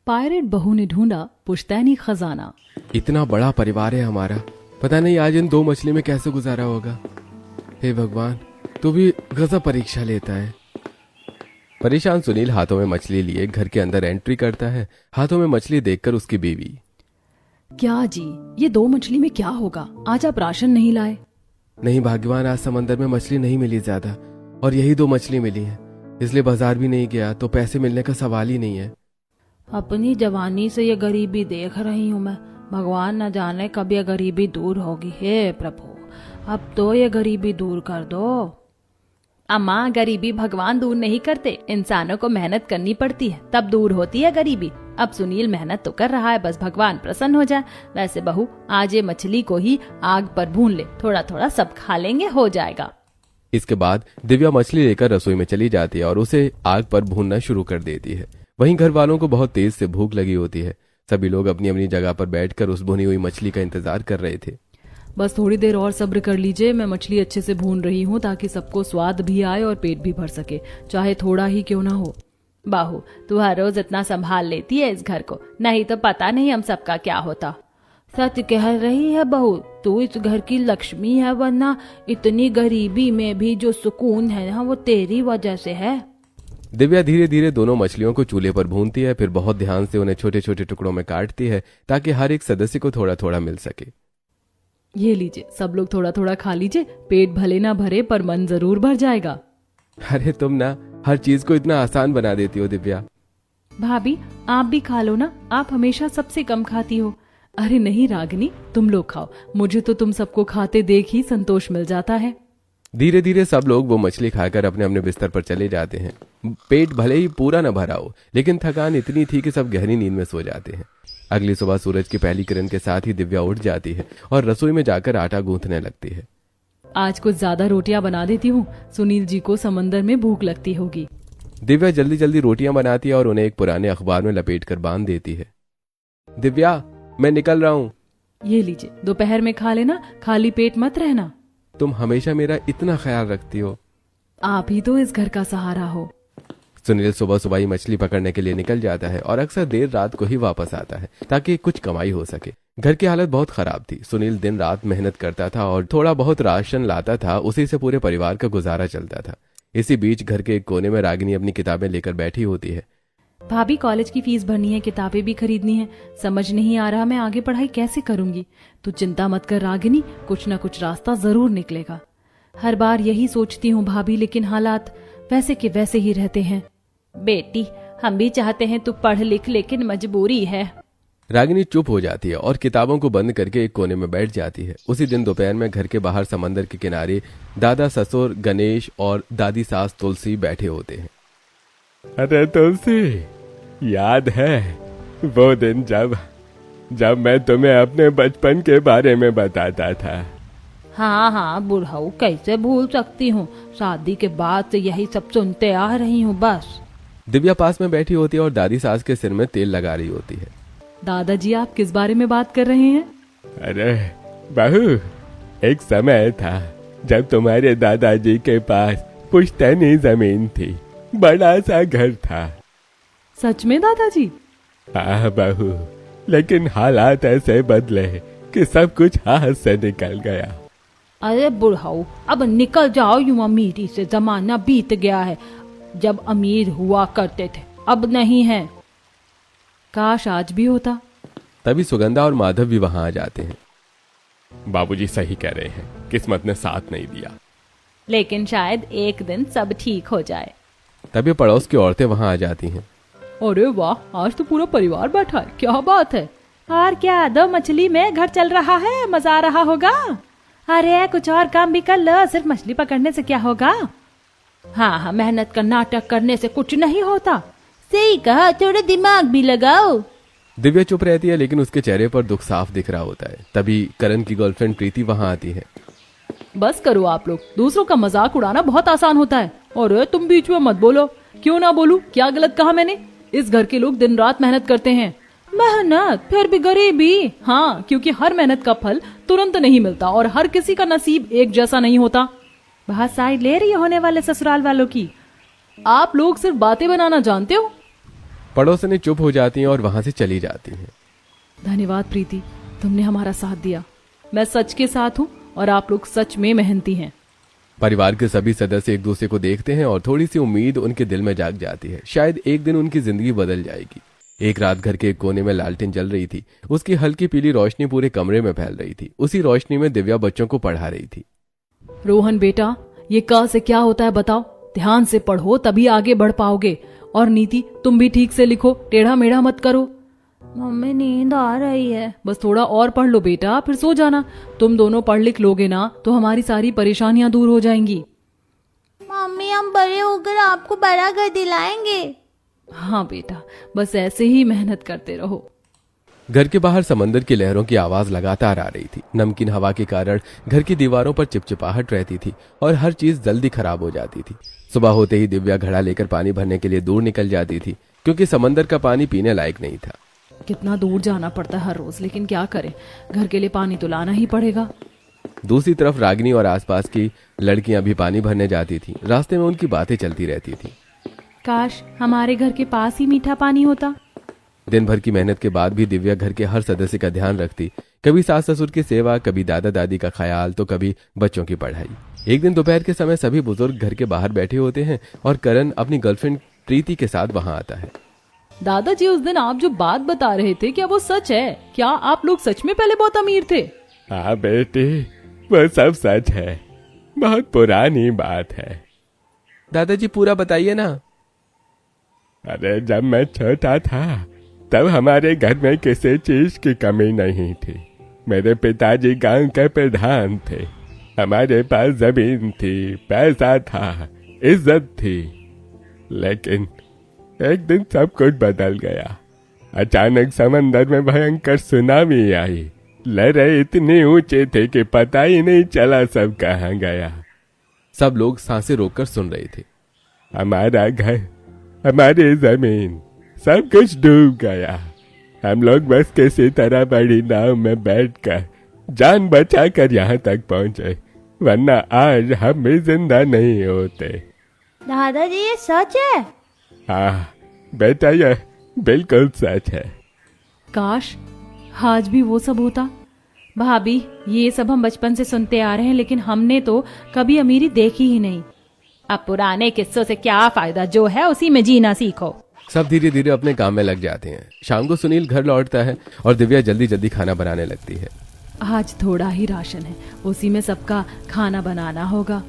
Pirate बहू ने ढूंढा पुश्तैनी खजाना। इतना बड़ा परिवार है हमारा, पता नहीं आज इन 2 मछली में कैसे गुजारा होगा। हे भगवान, तू भी गजब परीक्षा लेता है। परेशान सुनील हाथों में मछली लिए घर के अंदर एंट्री करता है। हाथों में मछली देखकर उसकी बीवी, क्या जी, ये 2 मछली में क्या होगा? आज आप राशन नहीं लाए? नहीं भाग्यवान, आज समंदर में मछली नहीं मिली ज्यादा, और यही 2 मछली मिली है, इसलिए बाजार भी नहीं गया, तो पैसे मिलने का सवाल ही नहीं है। अपनी जवानी से ये गरीबी देख रही हूँ मैं। भगवान न जाने कब ये गरीबी दूर होगी। हे प्रभु, अब तो ये गरीबी दूर कर दो। अम्मा, गरीबी भगवान दूर नहीं करते, इंसानों को मेहनत करनी पड़ती है, तब दूर होती है गरीबी। अब सुनील मेहनत तो कर रहा है, बस भगवान प्रसन्न हो जाए। वैसे बहू, आज ये मछली को ही आग पर भून ले, थोड़ा थोड़ा सब खा लेंगे, हो जाएगा। इसके बाद दिव्या मछली लेकर रसोई में चली जाती है और उसे आग पर भूनना शुरू कर देती है। वहीं घर वालों को बहुत तेज से भूख लगी होती है। सभी लोग अपनी अपनी जगह पर बैठकर उस भुनी हुई मछली का इंतजार कर रहे थे। बस थोड़ी देर और सब्र कर लीजिए, मैं मछली अच्छे से भून रही हूँ ताकि सबको स्वाद भी आए और पेट भी भर सके, चाहे थोड़ा ही क्यों ना हो। बाहू, तू हर रोज इतना संभाल लेती है इस घर को, नहीं तो पता नहीं हम सबका क्या होता। सच कह रही है बहू, तू इस घर की लक्ष्मी है, वरना इतनी गरीबी में भी जो सुकून है ना, वो तेरी वजह से है। दिव्या धीरे धीरे दोनों मछलियों को चूल्हे पर भूनती है, फिर बहुत ध्यान से उन्हें छोटे छोटे टुकड़ों में काटती है ताकि हर एक सदस्य को थोड़ा थोड़ा मिल सके। ये लीजिए, सब लोग थोड़ा थोड़ा खा लीजिए, पेट भले ना भरे पर मन जरूर भर जाएगा। अरे तुम ना हर चीज को इतना आसान बना देती हो दिव्या। भाभी, आप भी खा लो ना, आप हमेशा सबसे कम खाती हो। अरे नहीं रागिनी, तुम लोग खाओ, मुझे तो तुम सबको खाते देख ही संतोष मिल जाता है। धीरे धीरे सब लोग वो मछली खाकर अपने अपने बिस्तर पर चले जाते हैं। पेट भले ही पूरा न भरा हो, लेकिन थकान इतनी थी कि सब गहरी नींद में सो जाते हैं। अगली सुबह सूरज की पहली किरण के साथ ही दिव्या उठ जाती है और रसोई में जाकर आटा गूंथने लगती है। आज कुछ ज्यादा रोटियां बना देती हूँ, सुनील जी को समंदर में भूख लगती होगी। दिव्या जल्दी जल्दी रोटियां बनाती है और उन्हें एक पुराने अखबार में लपेटकर बांध देती है। दिव्या, मैं निकल रहा हूँ। ये लीजिए, दोपहर में खा लेना, खाली पेट मत रहना। तुम हमेशा मेरा इतना ख्याल रखती हो। आप ही तो इस घर का सहारा हो। सुनील सुबह सुबह ही मछली पकड़ने के लिए निकल जाता है और अक्सर देर रात को ही वापस आता है ताकि कुछ कमाई हो सके। घर की हालत बहुत खराब थी। सुनील दिन रात मेहनत करता था और थोड़ा बहुत राशन लाता था, उसी से पूरे परिवार का गुजारा चलता था। इसी बीच घर के एक कोने में रागिनी अपनी किताबें लेकर बैठी होती है। भाभी, कॉलेज की फीस भरनी है, किताबें भी खरीदनी है, समझ नहीं आ रहा मैं आगे पढ़ाई कैसे करूंगी। तू चिंता मत कर रागिनी, कुछ न कुछ रास्ता जरूर निकलेगा। हर बार यही सोचती हूँ भाभी, लेकिन हालात वैसे के वैसे ही रहते हैं। बेटी, हम भी चाहते हैं तू पढ़ लिख, लेकिन मजबूरी है। रागिनी चुप हो जाती है और किताबों को बंद करके एक कोने में बैठ जाती है। उसी दिन दोपहर में घर के बाहर समंदर के किनारे दादा ससुर गणेश और दादी सास तुलसी बैठे होते हैं। अरे तुलसी, याद है वो दिन जब मैं तुम्हें अपने बचपन के बारे में बताता था? हाँ हाँ बुढ़ऊ, कैसे भूल सकती हूँ, शादी के बाद से यही सब सुनते आ रही हूँ बस। दिव्या पास में बैठी होती है और दादी सास के सिर में तेल लगा रही होती है। दादाजी, आप किस बारे में बात कर रहे हैं? अरे बहू, एक समय था जब तुम्हारे दादाजी के पास पुश्तैनी जमीन थी, बड़ा सा घर था। सच में दादाजी? हाँ बहू, लेकिन हालात ऐसे बदले कि सब कुछ हाथ से निकल गया। अरे बुढ़ऊ, अब निकल जाओ यूं अमीरी से, जमाना बीत गया है। जब अमीर हुआ करते थे, अब नहीं है। काश आज भी होता। तभी सुगंधा और माधव भी वहां आ जाते हैं। बाबूजी सही कह रहे हैं, किस्मत ने साथ नहीं दिया, लेकिन शायद एक दिन सब ठीक हो जाए। तभी पड़ोस की औरतें वहां आ जाती हैं। अरे वाह, आज तो पूरा परिवार बैठा है, क्या बात है। और क्या, 2 मछली में घर चल रहा है, मजा आ रहा होगा। अरे कुछ और काम भी कर लो, सिर्फ मछली पकड़ने से क्या होगा। हाँ, मेहनत का नाटक करने से कुछ नहीं होता। सही कहा, थोड़ा दिमाग भी लगाओ। दिव्या चुप रहती है, लेकिन उसके चेहरे पर दुख साफ दिख रहा होता है। तभी करण की गर्लफ्रेंड प्रीति वहां आती है। बस करो आप लोग, दूसरों का मजाक उड़ाना बहुत आसान होता है। और तुम बीच में मत बोलो। क्यों ना बोलूं, क्या गलत कहा मैंने? इस घर के लोग दिन रात मेहनत करते हैं। मेहनत, फिर भी गरीबी। हाँ, क्योंकि हर मेहनत का फल तुरंत नहीं मिलता और हर किसी का नसीब एक जैसा नहीं होता। बहुत साइड ले रही होने वाले ससुराल वालों की। आप लोग सिर्फ बातें बनाना जानते हो। पड़ोसने चुप हो जाती हैं और वहां से चली जाती हैं। धन्यवाद प्रीति, तुमने हमारा साथ दिया। मैं सच के साथ हूँ और आप लोग सच में मेहनती हैं। परिवार के सभी सदस्य एक दूसरे को देखते हैं और थोड़ी सी उम्मीद उनके दिल में जाग जाती है। शायद एक दिन उनकी जिंदगी बदल जाएगी। एक रात घर के एक कोने में लालटेन जल रही थी। उसकी हल्की पीली रोशनी पूरे कमरे में फैल रही थी। उसी रोशनी में दिव्या बच्चों को पढ़ा रही थी। रोहन बेटा, ये क से क्या होता है बताओ। ध्यान से पढ़ो तभी आगे बढ़ पाओगे। और नीति, तुम भी ठीक से लिखो, टेढ़ा मेढ़ा मत करो। मम्मी नींद आ रही है। बस थोड़ा और पढ़ लो बेटा, फिर सो जाना। तुम दोनों पढ़ लिख लोगे ना तो हमारी सारी परेशानियां दूर हो जाएंगी। मम्मी, हम बड़े होकर आपको बड़ा घर दिलाएंगे। हाँ बेटा, बस ऐसे ही मेहनत करते रहो। घर के बाहर समंदर की लहरों की आवाज लगातार आ रही थी। नमकीन हवा के कारण घर की दीवारों पर चिपचिपाहट रहती थी और हर चीज जल्दी खराब हो जाती थी। सुबह होते ही दिव्या घड़ा लेकर पानी भरने के लिए दूर निकल जाती थी, क्योंकि समंदर का पानी पीने लायक नहीं था। कितना दूर जाना पड़ता है हर रोज, लेकिन क्या करें, घर के लिए पानी तो लाना ही पड़ेगा। दूसरी तरफ रागिनी और आसपास की लड़कियां भी पानी भरने जाती थी। रास्ते में उनकी बातें चलती रहती थी। काश हमारे घर के पास ही मीठा पानी होता। दिन भर की मेहनत के बाद भी दिव्या घर के हर सदस्य का ध्यान रखती। कभी सास ससुर की सेवा, कभी दादा दादी का ख्याल, तो कभी बच्चों की पढ़ाई। एक दिन दोपहर के समय सभी बुजुर्ग घर के बाहर बैठे होते हैं और करण अपनी गर्लफ्रेंड प्रीति के साथ वहां आता है। दादाजी, उस दिन आप जो बात बता रहे थे, क्या वो सच है? क्या आप लोग सच में पहले बहुत अमीर थे? हाँ बेटी, वो सब सच है। बहुत पुरानी बात है। दादाजी पूरा बताइए ना। अरे जब मैं छोटा था तब हमारे घर में किसी चीज की कमी नहीं थी। मेरे पिताजी गांव के प्रधान थे। हमारे पास जमीन थी, पैसा था, इज्जत थी। लेकिन एक दिन सब कुछ बदल गया। अचानक समंदर में भयंकर सुनामी आई। लहरें इतनी ऊंचे थे कि पता ही नहीं चला सब कहाँ गया। सब लोग सांसें रोककर सुन रहे थे। हमारा घर, हमारी जमीन, सब कुछ डूब गया। हम लोग बस किसी तरह बड़ी नाव में बैठकर जान बचाकर यहाँ तक पहुँचे, वरना आज हम भी जिंदा नहीं होते। दादाजी, ये सच है? हाँ बेटा, ये बिल्कुल सच है। काश आज भी वो सब होता। भाभी, ये सब हम बचपन से सुनते आ रहे हैं, लेकिन हमने तो कभी अमीरी देखी ही नहीं। अब पुराने किस्सों से क्या फायदा, जो है उसी में जीना सीखो। सब धीरे धीरे अपने काम में लग जाते हैं। शाम को सुनील घर लौटता है और दिव्या जल्दी जल्दी खाना बनाने लगती है। आज थोड़ा ही राशन है, उसी में सबका खाना बनाना होगा।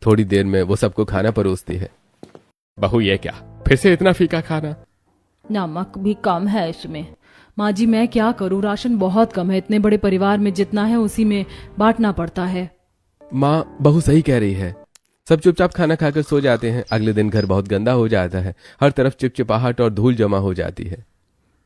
थोड़ी देर में वो सबको खाना परोसती है। बहू, ये क्या, फिर से इतना फीका खाना? नमक भी कम है इसमें। माँ जी, मैं क्या करूँ, राशन बहुत कम है। इतने बड़े परिवार में जितना है उसी में बांटना पड़ता है। माँ, बहू सही कह रही है। सब चुपचाप खाना खाकर सो जाते हैं। अगले दिन घर बहुत गंदा हो जाता है। हर तरफ चिपचिपाहट और धूल जमा हो जाती है।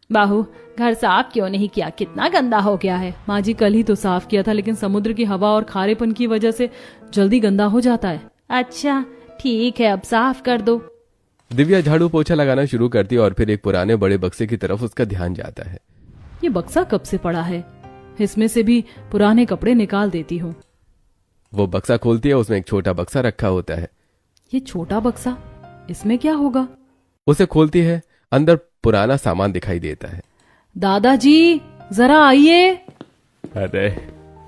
बाहू, घर साफ क्यों नहीं किया? कितना गंदा हो गया है। माँ जी, कल ही तो साफ किया था, लेकिन समुद्र की हवा और खारेपन की वजह से जल्दी गंदा हो जाता है। अच्छा ठीक है, अब साफ कर दो। दिव्या झाड़ू पोछा लगाना शुरू करती है और फिर एक पुराने बड़े बक्से की तरफ उसका ध्यान जाता है। ये बक्सा कब से पड़ा है? इसमें से भी पुराने कपड़े निकाल देती हूँ। वो बक्सा खोलती है। उसमें एक छोटा बक्सा रखा होता है। ये छोटा बक्सा, इसमें क्या होगा? उसे खोलती है। अंदर पुराना सामान दिखाई देता है। दादाजी, जरा आइए। अरे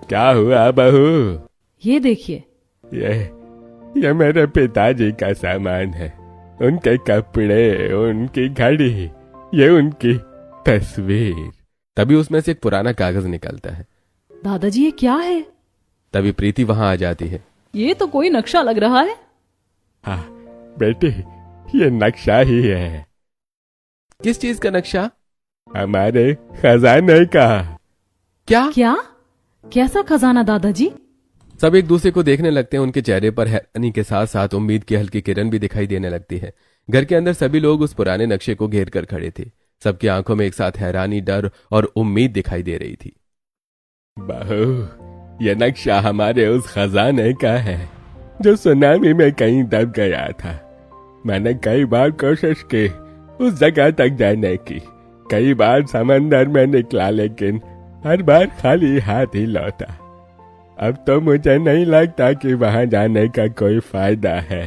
क्या हुआ बहू? ये देखिए। ये मेरे पिताजी का सामान है। उनके कपड़े, उनकी घड़ी, ये उनकी तस्वीर। तभी उसमें से एक पुराना कागज निकलता है। दादाजी, ये क्या है? तभी प्रीति वहां आ जाती है। ये तो कोई नक्शा लग रहा है। हाँ बेटी, ये नक्शा ही है। किस चीज का नक्शा? हमारे खजाने का। क्या? क्या? कैसा खजाना दादाजी? सब एक दूसरे को देखने लगते हैं। उनके चेहरे पर हैरानी के साथ साथ उम्मीद की हल्की किरण भी दिखाई देने लगती है। घर के अंदर सभी लोग उस पुराने नक्शे को घेर कर खड़े थे। सबकी आंखों में एक साथ हैरानी, डर और उम्मीद दिखाई दे रही थी। बहू, ये नक्शा हमारे उस खजाने का है जो सुनामी में कहीं दब गया था। मैंने कई बार कोशिश की उस जगह तक जाने की। कई बार समंदर में निकला, लेकिन हर बार खाली हाथ ही लौटा। अब तो मुझे नहीं लगता कि वहां जाने का कोई फायदा है।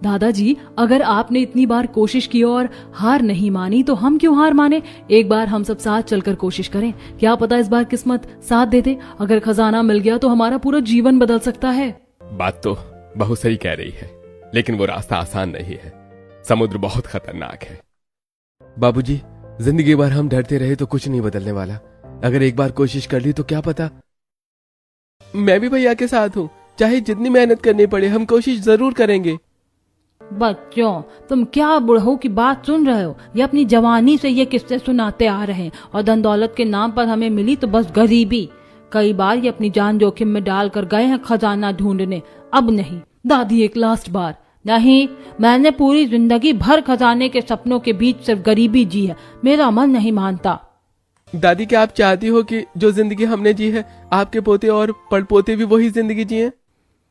दादाजी, अगर आपने इतनी बार कोशिश की और हार नहीं मानी तो हम क्यों हार माने? एक बार हम सब साथ चलकर कोशिश करें, क्या पता इस बार किस्मत साथ दे दे। अगर खजाना मिल गया तो हमारा पूरा जीवन बदल सकता है। बात तो बहू सही कह रही है, लेकिन वो रास्ता आसान नहीं है। समुद्र बहुत खतरनाक है। बाबूजी, जिंदगी भर हम डरते रहे तो कुछ नहीं बदलने वाला। अगर एक बार कोशिश कर ली तो क्या पता। मैं भी भैया के साथ हूँ, चाहे जितनी मेहनत करनी पड़े हम कोशिश जरूर करेंगे। बच्चों, तुम क्या बुढ़ऊ की बात सुन रहे हो? ये अपनी जवानी से ये किस्से सुनाते आ रहे हैं और धन दौलत के नाम पर हमें मिली तो बस गरीबी। कई बार ये अपनी जान जोखिम में डालकर गए हैं खजाना ढूंढने, अब नहीं। दादी, एक लास्ट बार। नहीं, मैंने पूरी जिंदगी भर खजाने के सपनों के बीच सिर्फ गरीबी जी है, मेरा मन नहीं मानता। दादी, क्या आप चाहती हो कि जो जिंदगी हमने जी है आपके पोते और पड़पोते भी वही जिंदगी जिए?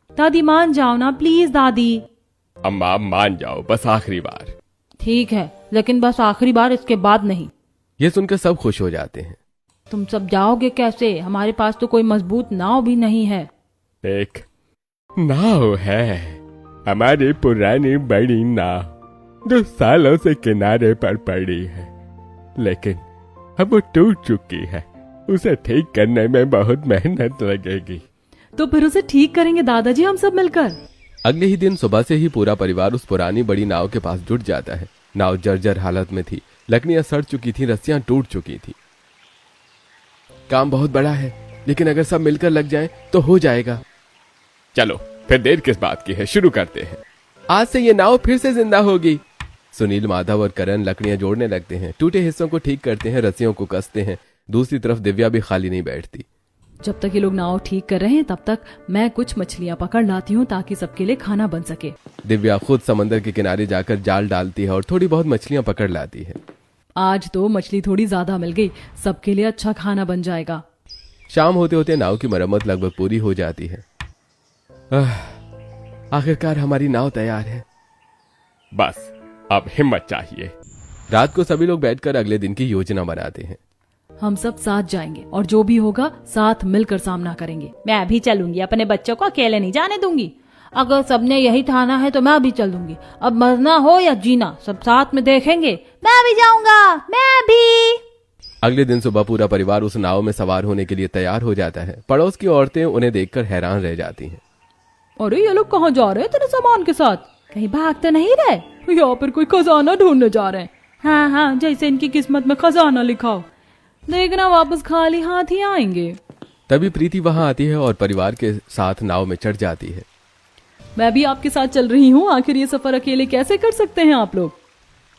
दादी मान जाओ ना प्लीज। दादी, अम्मा मान जाओ, बस आखिरी बार। ठीक है, लेकिन बस आखिरी बार, इसके बाद नहीं। ये सुनकर सब खुश हो जाते हैं। तुम सब जाओगे कैसे? हमारे पास तो कोई मजबूत नाव भी नहीं है। एक नाव है, हमारी पुरानी बड़ी नाव, जो सालों से किनारे पर पड़ी है, लेकिन अब वो टूट चुकी है। उसे ठीक करने में बहुत मेहनत लगेगी। तो फिर उसे ठीक करेंगे दादाजी, हम सब मिलकर। अगले ही दिन सुबह से ही पूरा परिवार उस पुरानी बड़ी नाव के पास जुट जाता है। नाव जर्जर हालत में थी, लकड़ियां सड़ चुकी थी, रस्सियां टूट चुकी थी। काम बहुत बड़ा है, लेकिन अगर सब मिलकर लग जाएं तो हो जाएगा। चलो फिर देर किस बात की है, शुरू करते हैं। आज से ये नाव फिर से जिंदा होगी। सुनील, माधव और करण लकड़ियां जोड़ने लगते हैं, टूटे हिस्सों को ठीक करते हैं, रस्सियों को कसते हैं। दूसरी तरफ दिव्या भी खाली नहीं बैठती। जब तक ये लोग नाव ठीक कर रहे हैं तब तक मैं कुछ मछलियां पकड़ लाती हूँ ताकि सबके लिए खाना बन सके। दिव्या खुद समंदर के किनारे जाकर जाल डालती है और थोड़ी बहुत मछलियां पकड़ लाती है। आज तो मछली थोड़ी ज्यादा मिल गई, सबके लिए अच्छा खाना बन जाएगा। शाम होते होते नाव की मरम्मत लगभग पूरी हो जाती है। आखिरकार हमारी नाव तैयार है। बस अब हिम्मत चाहिए। रात को सभी लोग बैठकर अगले दिन की योजना बनाते हैं। हम सब साथ जाएंगे और जो भी होगा साथ मिलकर सामना करेंगे। मैं भी चलूंगी, अपने बच्चों को अकेले नहीं जाने दूंगी। अगर सबने यही ठाना है तो मैं भी चल दूंगी। अब मरना हो या जीना सब साथ में देखेंगे। मैं भी जाऊंगा, मैं भी। अगले दिन सुबह पूरा परिवार उस नाव में सवार होने के लिए तैयार हो जाता है। पड़ोस की औरतें उन्हें देखकर हैरान रह जाती हैं। अरे ये लोग कहाँ जा रहे हैं तेरे सामान के साथ? कहीं भाग तो नहीं रहे? या फिर कोई खजाना ढूंढने जा रहे हैं? हाँ हाँ, जैसे इनकी किस्मत में खजाना लिखा हो। देखना वापस खाली हाथ ही आएंगे। तभी प्रीति वहां आती है और परिवार के साथ नाव में चढ़ जाती है। मैं भी आपके साथ चल रही हूँ। आखिर ये सफर अकेले कैसे कर सकते हैं आप लोग?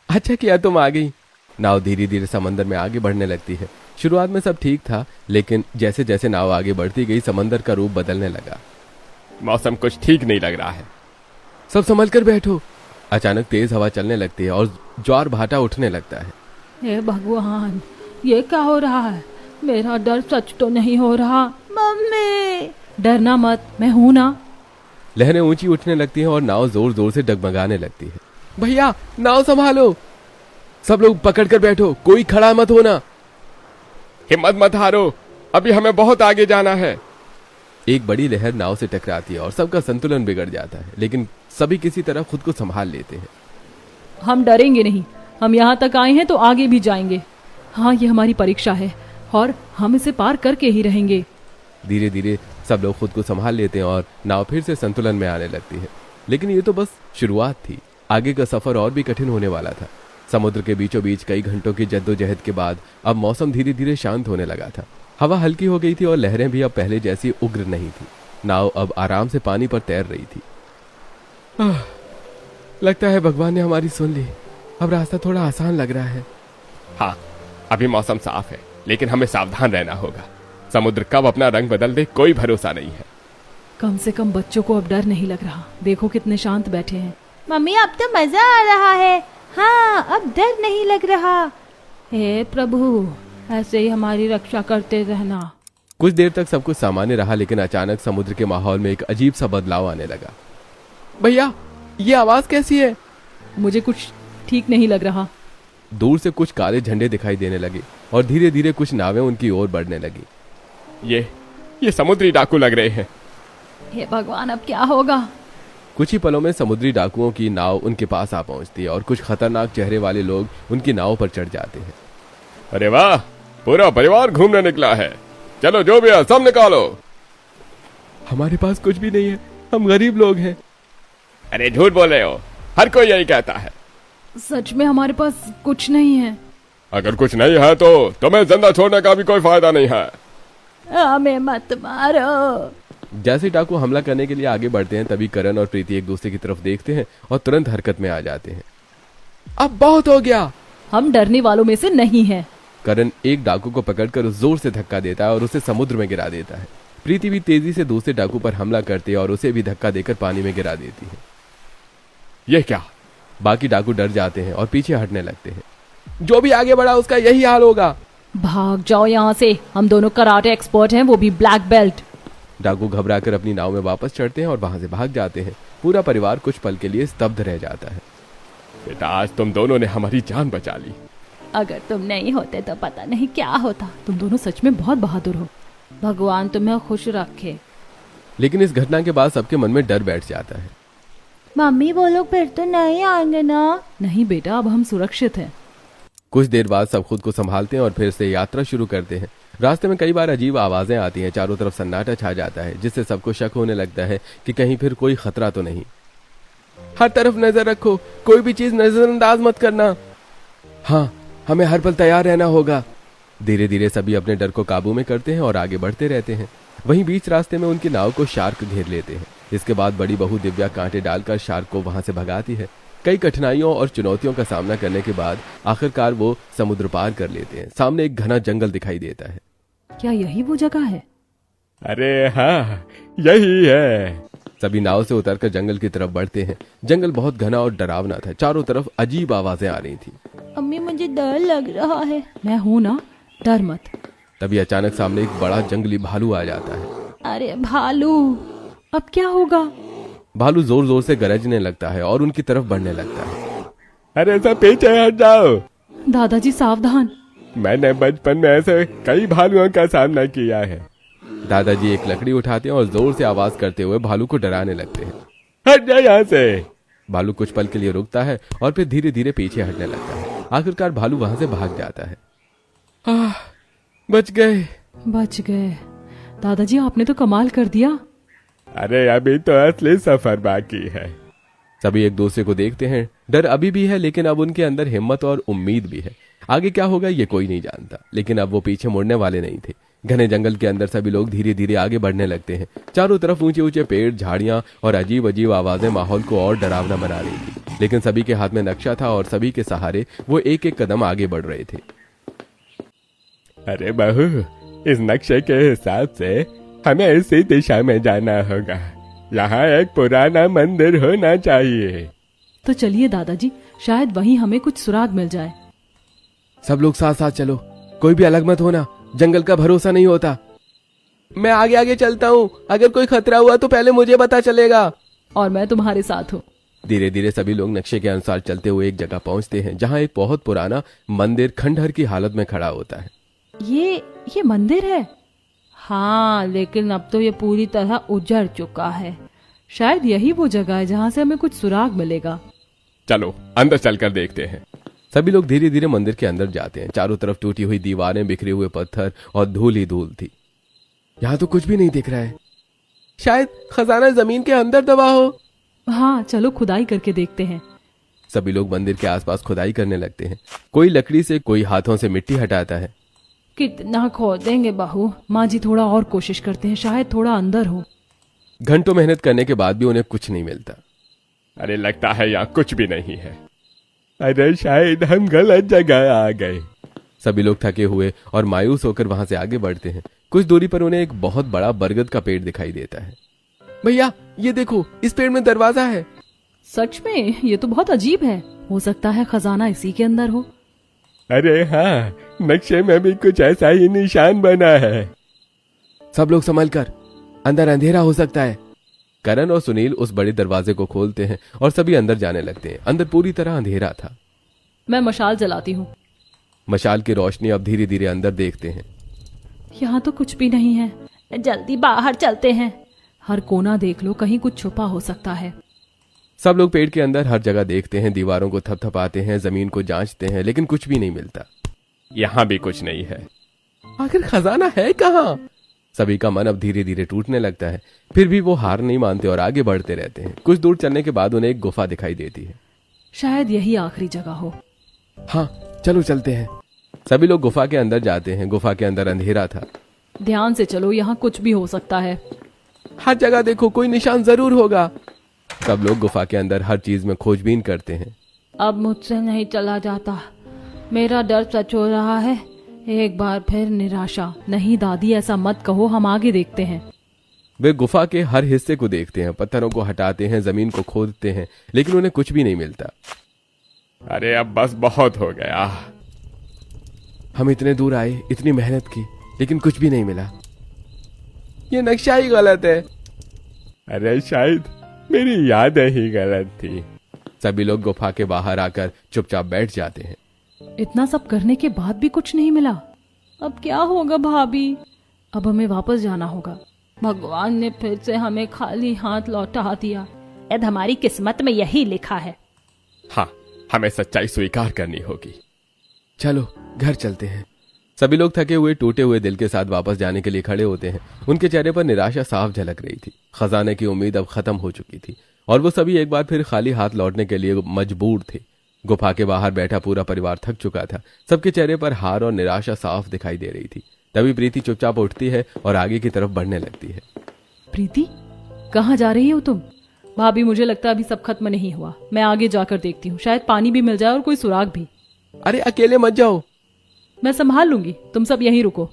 अच्छा किया तुम आ गई। नाव धीरे धीरे समंदर में आगे बढ़ने लगती है। शुरुआत में सब ठीक था, लेकिन जैसे जैसे नाव आगे बढ़ती गई समंदर का रूप बदलने लगा। मौसम कुछ ठीक नहीं लग रहा है। सब संभल कर बैठो। अचानक तेज हवा चलने लगती है और ज्वार भाटा उठने लगता है। हे भगवान, ये क्या हो रहा है? मेरा डर सच तो नहीं हो रहा। मम्मी, डरना मत, मैं हूं ना। लहरें ऊंची उठने लगती हैं और नाव जोर जोर से डगमगाने लगती है। भैया, नाव संभालो। सब लोग पकड़ कर बैठो, कोई खड़ा मत होना। हिम्मत मत हारो, अभी हमें बहुत आगे जाना है। एक बड़ी लहर नाव से टकराती है और सबका संतुलन बिगड़ जाता है, लेकिन सभी किसी तरह खुद को संभाल लेते हैं। हम डरेंगे नहीं, हम यहाँ तक आए हैं तो आगे भी जाएंगे। हाँ, ये हमारी परीक्षा है और हम इसे पार करके ही रहेंगे। धीरे धीरे सब लोग खुद को संभाल लेते हैं और नाव फिर से संतुलन में आने लगती है। लेकिन ये तो बस शुरुआत थी, आगे का सफर और भी कठिन होने वाला था। समुद्र के बीचों बीच कई घंटों की जद्दोजहद के बाद अब मौसम धीरे धीरे शांत होने लगा था। हवा हल्की हो गई थी और लहरें भी अब पहले जैसी उग्र नहीं थी। नाव अब आराम से पानी पर तैर रही थी। लगता है भगवान ने हमारी सुन ली। अब रास्ता थोड़ा आसान लग रहा है। हाँ, अभी मौसम साफ है, लेकिन हमें सावधान रहना होगा। समुद्र कब अपना रंग बदल दे कोई भरोसा नहीं है। कम से कम बच्चों को अब डर नहीं लग रहा। देखो कितने शांत बैठे हैं। मम्मी अब तो मजा आ रहा है। हाँ, अब डर नहीं लग रहा। हे प्रभु, ऐसे ही हमारी रक्षा करते रहना। कुछ देर तक सब कुछ सामान्य रहा, लेकिन अचानक समुद्र के माहौल में एक अजीब सा बदलाव आने लगा। भैया, ये आवाज कैसी है? मुझे कुछ ठीक नहीं लग रहा। दूर से कुछ काले झंडे दिखाई देने लगे और धीरे धीरे कुछ नावें उनकी ओर बढ़ने लगी। ये समुद्री डाकू लग रहे हैं। हे भगवान, अब क्या होगा? कुछ ही पलों में समुद्री डाकुओं की नाव उनके पास आ पहुंचती है और कुछ खतरनाक चेहरे वाले लोग उनकी नाव पर चढ़ जाते हैं। अरे वाह, पूरा परिवार घूमने निकला है, चलो जो भी है सब निकालो। हमारे पास कुछ भी नहीं है, हम गरीब लोग हैं। अरे झूठ बोल रहे हो, हर कोई यही कहता है। सच में हमारे पास कुछ नहीं है। अगर कुछ नहीं है तो तुम्हें जिंदा छोड़ने का भी कोई फायदा नहीं है। हमें मत मारो। जैसे डाकू हमला करने के लिए आगे बढ़ते हैं तभी करण और प्रीति एक दूसरे की तरफ देखते हैं और तुरंत हरकत में आ जाते हैं। अब बहुत हो गया, हम डरने वालों में से नहीं हैं। करण एक डाकू को पकड़कर जोर से धक्का देता है और उसे समुद्र में गिरा देता है। प्रीति भी तेजी से दूसरे डाकू पर हमला करती है और उसे भी धक्का देकर पानी में गिरा देती है। ये क्या? बाकी डाकू डर जाते हैं और पीछे हटने लगते हैं। जो भी आगे बढ़ा उसका यही हाल होगा। भाग जाओ यहाँ से, हम दोनों कराटे एक्सपर्ट हैं, वो भी ब्लैक बेल्ट। डाकू घबराकर अपनी नाव में वापस चढ़ते हैं और वहां से भाग जाते हैं। पूरा परिवार कुछ पल के लिए स्तब्ध रह जाता है। बेटा, आज तुम दोनों ने हमारी जान बचा ली। अगर तुम नहीं होते तो पता नहीं क्या होता। तुम दोनों सच में बहुत बहादुर हो। भगवान तुम्हें खुश रखे। लेकिन इस घटना के बाद सबके मन में डर बैठ जाता है। मम्मी वो लोग फिर तो नहीं आएंगे ना? नहीं बेटा, अब हम सुरक्षित हैं। कुछ देर बाद सब खुद को संभालते हैं और फिर से यात्रा शुरू करते हैं। रास्ते में कई बार अजीब आवाजें आती हैं, चारों तरफ सन्नाटा छा जाता है जिससे सबको शक होने लगता है कि कहीं फिर कोई खतरा तो नहीं। हर तरफ नजर रखो, कोई भी चीज नजरअंदाज मत करना। हाँ, हमें हर पल तैयार रहना होगा। धीरे धीरे सभी अपने डर को काबू में करते हैं और आगे बढ़ते रहते हैं। वहीं बीच रास्ते में उनकी नाव को शार्क घेर लेते हैं। इसके बाद बड़ी बहू दिव्या कांटे डालकर शार्क को वहां से भगाती है। कई कठिनाइयों और चुनौतियों का सामना करने के बाद आखिरकार वो समुद्र पार कर लेते हैं। सामने एक घना जंगल दिखाई देता है। क्या यही वो जगह है? अरे हाँ, यही है। सभी नाव से उतरकर जंगल की तरफ बढ़ते हैं। जंगल बहुत घना और डरावना था। चारों तरफ अजीब आवाजें आ रही थी। मम्मी मुझे डर लग रहा है। मैं हूं ना, डर मत। तभी अचानक सामने एक बड़ा जंगली भालू आ जाता है। अरे भालू, अब क्या होगा? भालू जोर जोर से गरजने लगता है और उनकी तरफ बढ़ने लगता है। अरे सब पीछे हट जाओ। दादाजी सावधान। मैंने बचपन में ऐसे कई भालुओं का सामना किया है। दादाजी एक लकड़ी उठाते हैं और जोर से आवाज करते हुए भालू को डराने लगते हैं। हट जा यहाँ से। भालू कुछ पल के लिए रुकता है और फिर धीरे धीरे पीछे हटने लगता है। आखिरकार भालू वहां से भाग जाता है। बच गए। बच गए। दादाजी आपने तो कमाल कर दिया। अरे अभी तो असली सफर बाकी है। सभी एक दूसरे को देखते हैं। डर अभी भी है लेकिन अब उनके अंदर हिम्मत और उम्मीद भी है। आगे क्या होगा ये कोई नहीं जानता, लेकिन अब वो पीछे मुड़ने वाले नहीं थे। घने जंगल के अंदर सभी लोग धीरे धीरे आगे बढ़ने लगते हैं। चारों तरफ ऊंचे ऊंचे पेड़, झाड़ियां और अजीब अजीब आवाजें माहौल को और डरावना बना रही थी। लेकिन सभी के हाथ में नक्शा था और सभी के सहारे वो एक एक कदम आगे बढ़ रहे थे। अरे बहू, इस नक्शे के हिसाब से हमें इसी दिशा में जाना होगा। यहाँ एक पुराना मंदिर होना चाहिए। तो चलिए दादाजी, शायद वहीं हमें कुछ सुराग मिल जाए। सब लोग साथ साथ चलो, कोई भी अलग मत होना, जंगल का भरोसा नहीं होता। मैं आगे आगे चलता हूँ, अगर कोई खतरा हुआ तो पहले मुझे पता चलेगा। और मैं तुम्हारे साथ हूँ। धीरे धीरे सभी लोग नक्शे के अनुसार चलते हुए एक जगह पहुंचते हैं जहाँ एक बहुत पुराना मंदिर खंडहर की हालत में खड़ा होता है। ये मंदिर है? हाँ, लेकिन अब तो ये पूरी तरह उजड़ चुका है। शायद यही वो जगह है जहाँ से हमें कुछ सुराग मिलेगा। चलो अंदर चलकर देखते हैं। सभी लोग धीरे धीरे मंदिर के अंदर जाते हैं। चारों तरफ टूटी हुई दीवारें, बिखरे हुए पत्थर और धूल ही धूल थी। यहाँ तो कुछ भी नहीं दिख रहा है। शायद खजाना जमीन के अंदर दबा हो। हाँ, चलो खुदाई करके देखते हैं। सभी लोग मंदिर के आसपास खुदाई करने लगते हैं। कोई लकड़ी से, कोई हाथों से मिट्टी हटाता है। कितना खोदेंगे बहू? माँ जी थोड़ा और कोशिश करते हैं, शायद थोड़ा अंदर हो। घंटों मेहनत करने के बाद भी उन्हें कुछ नहीं मिलता। अरे लगता है यहाँ कुछ भी नहीं है। अरे शायद हम गलत जगह आ गए। सभी लोग थके हुए और मायूस होकर वहां से आगे बढ़ते हैं। कुछ दूरी पर उन्हें एक बहुत बड़ा बरगद का पेड़ दिखाई देता है। भैया ये देखो, इस पेड़ में दरवाजा है। सच में? ये तो बहुत अजीब है। हो सकता है खजाना इसी के अंदर हो। अरे हाँ, नक्शे में भी कुछ ऐसा ही निशान बना है। सब लोग संभल कर, अंदर अंधेरा हो सकता है। करण और सुनील उस बड़े दरवाजे को खोलते हैं और सभी अंदर जाने लगते हैं। अंदर पूरी तरह अंधेरा था। मैं मशाल जलाती हूँ। मशाल की रोशनी अब धीरे धीरे अंदर देखते हैं। यहाँ तो कुछ भी नहीं है। जल्दी बाहर चलते हैं। हर कोना देख लो, कहीं कुछ छुपा हो सकता है। सब लोग पेड़ के अंदर हर जगह देखते हैं, दीवारों को थपथपाते हैं, जमीन को जांचते हैं, लेकिन कुछ भी नहीं मिलता। यहाँ भी कुछ नहीं है। आखिर खजाना है कहाँ? सभी का मन अब धीरे धीरे टूटने लगता है। फिर भी वो हार नहीं मानते और आगे बढ़ते रहते हैं। कुछ दूर चलने के बाद उन्हें एक गुफा दिखाई देती है। शायद यही आखिरी जगह हो। हाँ चलो चलते हैं। सभी लोग गुफा के अंदर जाते हैं। गुफा के अंदर अंधेरा था। ध्यान से चलो, यहाँ कुछ भी हो सकता है। हर जगह देखो, कोई निशान जरूर होगा। सब लोग गुफा के अंदर हर चीज में खोजबीन करते हैं। अब मुझसे नहीं चला जाता, मेरा डर सच हो रहा है। एक बार फिर निराशा। नहीं दादी, ऐसा मत कहो, हम आगे देखते हैं। वे गुफा के हर हिस्से को देखते हैं, पत्थरों को हटाते हैं, जमीन को खोदते हैं, लेकिन उन्हें कुछ भी नहीं मिलता। अरे अब बस बहुत हो गया। हम इतने दूर आए, इतनी मेहनत की, लेकिन कुछ भी नहीं मिला। ये नक्शा ही गलत है। अरे शायद मेरी यादें ही गलत थी। सभी लोग गुफा के बाहर आकर चुपचाप बैठ जाते हैं। इतना सब करने के बाद भी कुछ नहीं मिला। अब क्या होगा भाभी? अब हमें वापस जाना होगा। भगवान ने फिर से हमें खाली हाथ लौटा दिया। शायद हमारी किस्मत में यही लिखा है। हाँ, हमें सच्चाई स्वीकार करनी होगी। चलो घर चलते हैं। सभी लोग थके हुए, टूटे हुए दिल के साथ वापस जाने के लिए खड़े होते हैं। उनके चेहरे पर निराशा साफ झलक रही थी। खजाने की उम्मीद अब खत्म हो चुकी थी और वो सभी एक बार फिर खाली हाथ लौटने के लिए मजबूर थे। गुफा के बाहर बैठा पूरा परिवार थक चुका था। सबके चेहरे पर हार और निराशा साफ दिखाई दे रही थी। तभी प्रीति चुपचाप उठती है और आगे की तरफ बढ़ने लगती है। प्रीति, कहाँ जा रही हो तुम? भाभी, मुझे लगता है अभी सब खत्म नहीं हुआ। मैं आगे जाकर देखती हूँ, शायद पानी भी मिल जाए और कोई सुराग भी। अरे अकेले मत जाओ, मैं संभाल लूंगी, तुम सब यहीं रुको।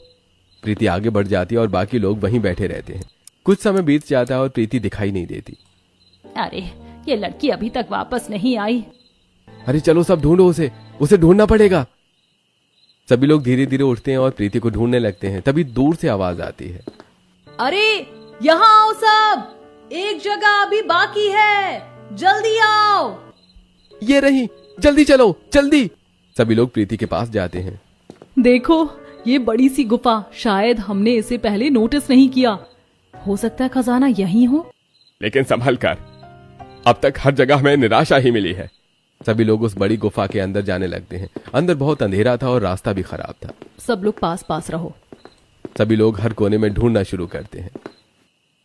प्रीति आगे बढ़ जाती है और बाकी लोग वहीं बैठे रहते हैं। कुछ समय बीत जाता है और प्रीति दिखाई नहीं देती। अरे ये लड़की अभी तक वापस नहीं आई। अरे चलो सब ढूंढो उसे ढूंढना पड़ेगा। सभी लोग धीरे धीरे उठते हैं और प्रीति को ढूंढने लगते हैं। तभी दूर से आवाज आती है, अरे यहाँ आओ सब, एक जगह अभी बाकी है, जल्दी आओ। ये रही, जल्दी चलो जल्दी। सभी लोग प्रीति के पास जाते हैं। देखो, ये बड़ी सी गुफा, शायद हमने इसे पहले नोटिस नहीं किया। हो सकता है खजाना यहीं हो। लेकिन संभल कर, अब तक हर जगह हमें निराशा ही मिली है। सभी लोग उस बड़ी गुफा के अंदर जाने लगते हैं। अंदर बहुत अंधेरा था और रास्ता भी खराब था। सब लोग पास पास रहो। सभी लोग हर कोने में ढूंढना शुरू करते हैं।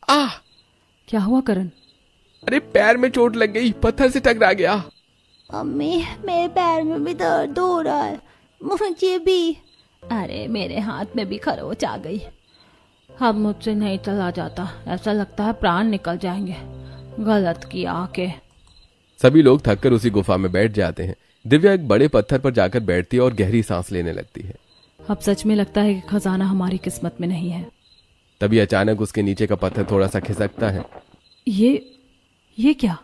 आह! क्या हुआ करण? अरे पैर में चोट लग गई, पत्थर से टकरा गया। मम्मी, मेरे पैर में भी दर्द हो रहा है, मुझे भी। अरे मेरे हाथ में भी खरोच आ गई। अब मुझसे नहीं चला जाता, ऐसा लगता है प्राण निकल जाएंगे। गलत किया आके। सभी लोग थककर उसी गुफा में बैठ जाते हैं। दिव्या एक बड़े पत्थर पर जाकर बैठती है और गहरी सांस लेने लगती है। अब सच में लगता है कि खजाना हमारी किस्मत में नहीं है। तभी अचानक उसके नीचे का पत्थर थोड़ा सा खिसकता है। ये क्या?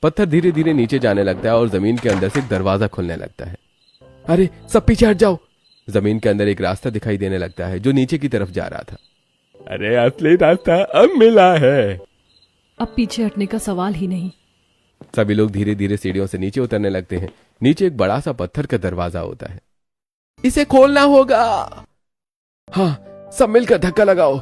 पत्थर धीरे धीरे नीचे जाने लगता है और जमीन के अंदर से एक दरवाजा खुलने लगता है। अरे सब पीछे हट जाओ। जमीन के अंदर एक रास्ता दिखाई देने लगता है जो नीचे की तरफ जा रहा था। अरे असली रास्ता अब मिला है। अब पीछे हटने का सवाल ही नहीं। सभी लोग धीरे धीरे सीढ़ियों से नीचे उतरने लगते हैं। नीचे एक बड़ा सा पत्थर का दरवाजा होता है। इसे खोलना होगा। हाँ, सब मिलकर धक्का लगाओ।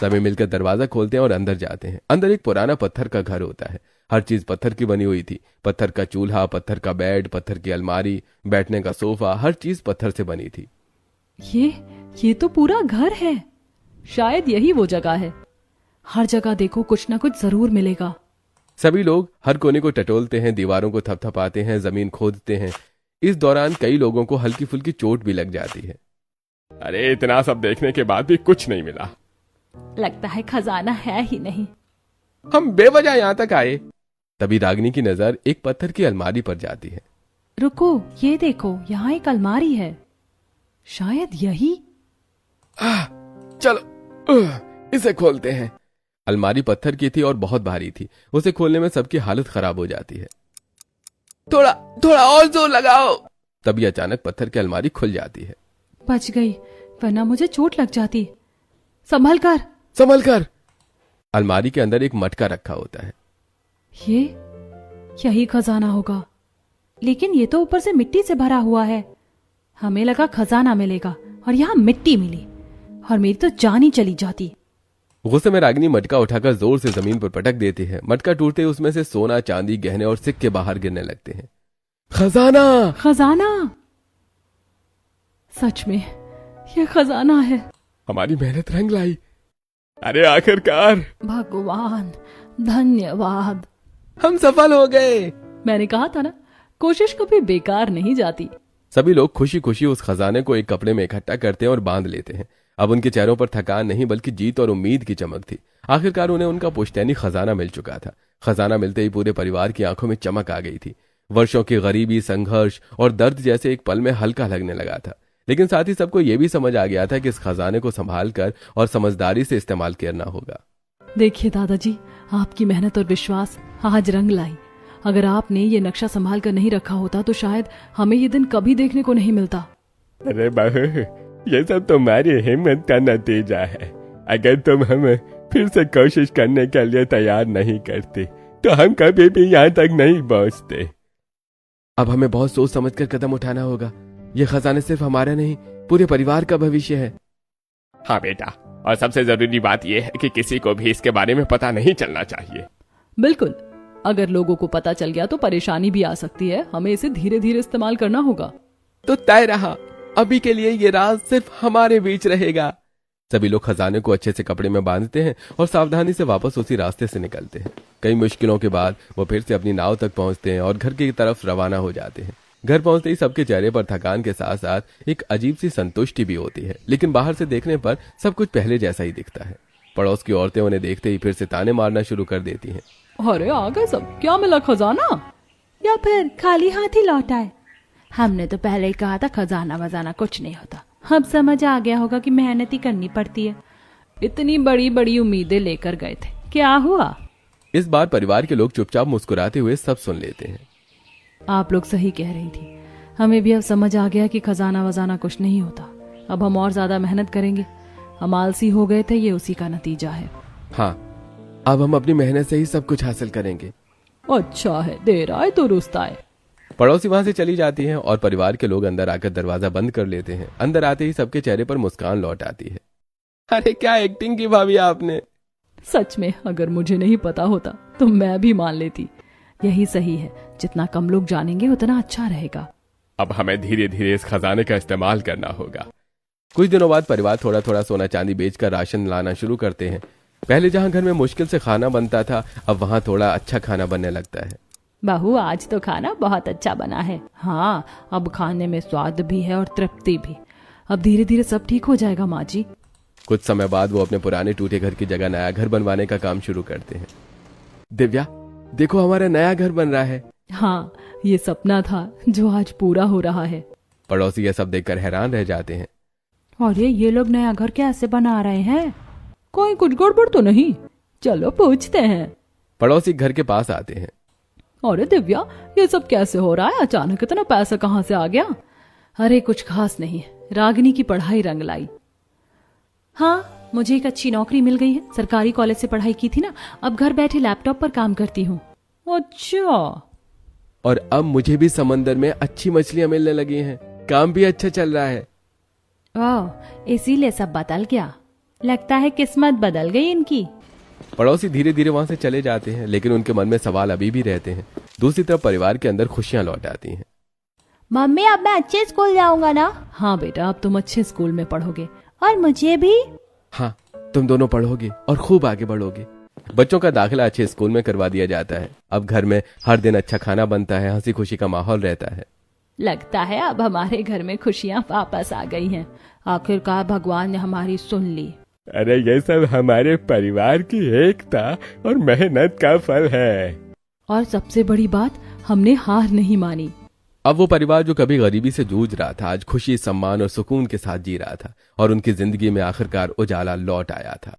सभी मिलकर दरवाजा खोलते हैं और अंदर जाते हैं। अंदर एक पुराना पत्थर का घर होता है। हर चीज पत्थर की बनी हुई थी। पत्थर का चूल्हा, पत्थर का बेड, पत्थर की अलमारी, बैठने का सोफा, हर चीज पत्थर से बनी थी। ये तो पूरा घर है। शायद यही वो जगह है। हर जगह देखो, कुछ ना कुछ जरूर मिलेगा। सभी लोग हर कोने को टटोलते हैं, दीवारों को थपथपाते हैं, जमीन खोदते हैं। इस दौरान कई लोगों को हल्की फुल्की चोट भी लग जाती है। अरे इतना सब देखने के बाद भी कुछ नहीं मिला। लगता है खजाना है ही नहीं। हम बेवजह यहाँ तक आए। तभी रागिनी की नजर एक पत्थर की अलमारी पर जाती है। रुको, ये देखो, यहाँ एक अलमारी है। शायद यही। चलो इसे खोलते हैं। अलमारी पत्थर की थी और बहुत भारी थी। उसे खोलने में सबकी हालत खराब हो जाती है। थोड़ा और जोर लगाओ। तभी अचानक पत्थर की अलमारी खुल जाती है। बच गई, वरना मुझे चोट लग जाती। संभल कर। अलमारी के अंदर एक मटका रखा होता है। यही खजाना होगा, लेकिन ये तो ऊपर से मिट्टी से भरा हुआ है। हमें लगा खजाना मिलेगा और यहाँ मिट्टी मिली और मेरी तो जान ही चली जाती। गुस्से में रागिनी मटका उठाकर जोर से जमीन पर पटक देती है। मटका टूटते ही उसमें से सोना, चांदी, गहने और सिक्के बाहर गिरने लगते हैं। खजाना! खजाना! सच में ये खजाना है। हमारी मेहनत रंग लाई। अरे आखिरकार। भगवान धन्यवाद। हम सफल हो गए। मैंने कहा था ना, कोशिश कभी बेकार नहीं जाती। सभी लोग खुशी खुशी उस खजाने को एक कपड़े में इकट्ठा करते हैं और बांध लेते हैं। अब उनके चेहरों पर थकान नहीं बल्कि जीत और उम्मीद की चमक थी। आखिरकार उन्हें उनका पुश्तैनी खजाना मिल चुका था। खजाना मिलते ही पूरे परिवार की आंखों में चमक आ गई थी। वर्षों की गरीबी, संघर्ष और दर्द जैसे एक पल में हल्का लगने लगा था। लेकिन साथ ही सबको यह भी समझ आ गया था कि इस खजाने को संभाल कर और समझदारी से इस्तेमाल करना होगा। देखिए दादाजी, आपकी मेहनत और विश्वास आज रंग लाई। अगर आपने ये नक्शा संभाल कर नहीं रखा होता तो शायद हमें ये दिन कभी देखने को नहीं मिलता। अरे बहू, ये सब तुम्हारी हिम्मत का नतीजा है। अगर तुम हमें फिर से कोशिश करने के लिए तैयार नहीं करती तो हम कभी भी यहाँ तक नहीं पहुँचते। अब हमें बहुत सोच समझ कर कदम उठाना होगा। ये खजाने सिर्फ हमारा नहीं, पूरे परिवार का भविष्य है। हाँ बेटा, और सबसे जरूरी बात यह है कि किसी को भी इसके बारे में पता नहीं चलना चाहिए। बिल्कुल, अगर लोगों को पता चल गया तो परेशानी भी आ सकती है। हमें इसे धीरे धीरे इस्तेमाल करना होगा। तो तय रहा, अभी के लिए ये राज सिर्फ हमारे बीच रहेगा। सभी लोग खजाने को अच्छे से कपड़े में बांधते हैं और सावधानी से वापस उसी रास्ते से निकलते हैं। कई मुश्किलों के बाद वो फिर से अपनी नाव तक पहुंचते हैं और घर की तरफ रवाना हो जाते हैं। घर पहुंचते ही सबके चेहरे पर थकान के साथ साथ एक अजीब सी संतुष्टि भी होती है। लेकिन बाहर से देखने पर सब कुछ पहले जैसा ही दिखता है। पड़ोस की औरतें उन्हें देखते ही फिर से ताने मारना शुरू कर देती हैं। अरे आ गए सब, क्या मिला खजाना? या फिर खाली हाथ ही लौट आए? हमने तो पहले ही कहा था खजाना वजाना कुछ नहीं होता। अब समझ आ गया होगा कि मेहनत ही करनी पड़ती है। इतनी बड़ी बड़ी उम्मीदें लेकर गए थे, क्या हुआ? इस बार परिवार के लोग चुपचाप मुस्कुराते हुए सब सुन लेते हैं। आप लोग सही कह रही थी। हमें भी अब समझ आ गया कि खजाना वजाना कुछ नहीं होता। अब हम और ज्यादा मेहनत करेंगे। हम आलसी हो गए थे, ये उसी का नतीजा है। हाँ, अब हम अपनी मेहनत से ही सब कुछ हासिल करेंगे। अच्छा है, देर आए दुरुस्त आए। पड़ोसी वहां से चली जाती हैं और परिवार के लोग अंदर आकर दरवाजा बंद कर लेते हैं। अंदर आते ही सबके चेहरे पर मुस्कान लौट आती है। अरे क्या एक्टिंग की भाभी आपने। सच में अगर मुझे नहीं पता होता तो मैं भी मान लेती। यही सही है, जितना कम लोग जानेंगे उतना अच्छा रहेगा। अब हमें धीरे धीरे इस खजाने का इस्तेमाल करना होगा। कुछ दिनों बाद परिवार थोड़ा थोड़ा सोना चांदी बेचकर राशन लाना शुरू करते हैं। पहले जहां घर में मुश्किल से खाना बनता था, अब वहां थोड़ा अच्छा खाना बनने लगता है। बहू, आज तो खाना बहुत अच्छा बना है। हाँ, अब खाने में स्वाद भी है और तृप्ति भी। अब धीरे धीरे सब ठीक हो जाएगा माँ जी। कुछ समय बाद वो अपने पुराने टूटे घर की जगह नया घर बनवाने का काम शुरू करते हैं। दिव्या, देखो हमारा नया घर बन रहा है। हाँ, ये सपना था जो आज पूरा हो रहा है। पड़ोसी ये सब देखकर हैरान रह जाते हैं। अरे ये लोग नया घर कैसे बना रहे हैं? कोई कुछ गड़बड़ तो नहीं? चलो पूछते हैं। पड़ोसी घर के पास आते हैं। अरे दिव्या, ये सब कैसे हो रहा है? अचानक इतना पैसा कहाँ से आ गया? अरे कुछ खास नहीं, रागिनी की पढ़ाई रंग लाई। हाँ, मुझे एक अच्छी नौकरी मिल गई है। सरकारी कॉलेज से पढ़ाई की थी ना, अब घर बैठे लैपटॉप पर काम करती हूँ। अच्छा। और अब मुझे भी समंदर में अच्छी मछलियां मिलने लगी हैं। काम भी अच्छा चल रहा है। ओह, इसीलिए सब बदल गया। लगता है किस्मत बदल गई इनकी। पड़ोसी धीरे धीरे वहां से चले जाते हैं, लेकिन उनके मन में सवाल अभी भी रहते हैं। दूसरी तरफ परिवार के अंदर खुशियां लौट आती हैं। मम्मी, अब मैं अच्छे स्कूल जाऊंगा ना? हाँ बेटा, अब तुम अच्छे स्कूल में पढ़ोगे। और मुझे भी? हाँ, तुम दोनों पढ़ोगे और खूब आगे बढ़ोगे। बच्चों का दाखिला अच्छे स्कूल में करवा दिया जाता है। अब घर में हर दिन अच्छा खाना बनता है, हंसी खुशी का माहौल रहता है। लगता है अब हमारे घर में खुशियाँ वापस आ गई हैं। आखिरकार भगवान ने हमारी सुन ली। अरे ये सब हमारे परिवार की एकता और मेहनत का फल है। और सबसे बड़ी बात, हमने हार नहीं मानी। अब वो परिवार जो कभी गरीबी से जूझ रहा था, आज खुशी, सम्मान और सुकून के साथ जी रहा था और उनकी जिंदगी में आखिरकार उजाला लौट आया था।